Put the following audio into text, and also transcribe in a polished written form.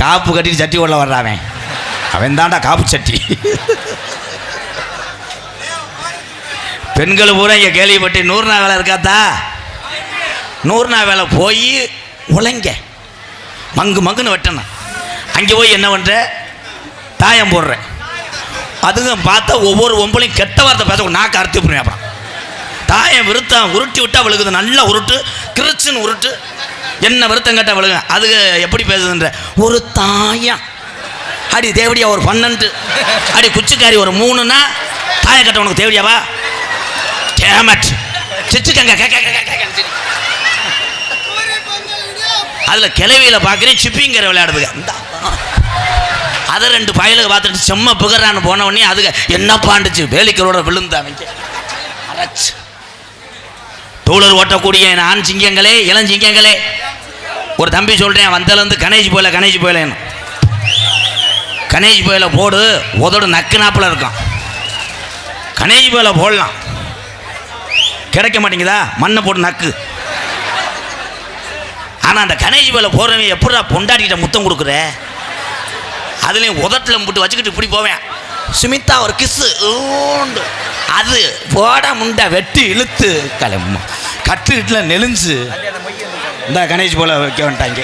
காப்பு கட்டிட்டு சட்டி உள்ள வர்றாவன் அவன் தாண்டா காப்பு சட்டி. பெண்கள் பூரா இங்கே கேள்விப்பட்டு 100 நாள் வேலை இருக்காத்தா, 100 நாள் வேலை போய் உழைங்க மங்குன்னு வெட்டணும். அங்கே போய் என்ன பண்ணுற, தாயம் போடுறேன். அதுவும் பார்த்தா ஒவ்வொரு ஒம்பளையும் கெட்ட வார்த்தை பேச நாக்கு அறுத்து போடுவேன். அப்புறம் தாயம் விருத்தம் உருட்டி விட்டா விழுகுது, நல்லா உருட்டு கிருச்சுன்னு உருட்டு, என்ன விருத்தம் கேட்டால் விழுங்க. அது எப்படி பேசுதுன்ற ஒரு தாயம் அடி தேவடியா ஒரு 12 அடி குச்சிக்காரி ஒரு 3ன்னா தாயம் கட்ட உனக்கு தேவடியாவா டேமட் சிச்சுக்கங்க. அதில் கிளவியில் பார்க்குறேன் சிப்பிங்கிற விளையாடுதுங்க. அதை 2 பயலுக்கு பார்த்துட்டு செம்ம புகரான்னு போன உடனே அதுக்கு என்ன பாண்டுச்சு வேலிக்கரோட விழுந்தாங்க. அரைச்சு டூலர் ஓட்டக்கூடிய ஆண் சிங்கங்களே, இளஞ்சிங்கங்களே, ஒரு தம்பி சொல்கிறேன், வந்தலேருந்து கணேஜ் போயில கணேஜ் போயில போடு, உதடு நக்கு நாப்பில் இருக்கும். கணேஜ் போயில போடலாம், கிடைக்க மாட்டேங்குதா, மண்ணை போட்டு நக்கு. ஆனால் அந்த கணேஜ் போயில போடுறவன் எப்படா பொண்டாட்டிக்கிட்ட முத்தம் கொடுக்குற, அதுலேயும் உதட்டில் முட்டு வச்சுக்கிட்டு இப்படி போவேன். சுமிதா ஒரு கிஸ்ஸு அது போட முண்டை வெட்டி இழுத்து கட்டுக்கிட்டுல நெளிஞ்சு இந்த கணேஷ் போல வைக்க வேண்டாங்க.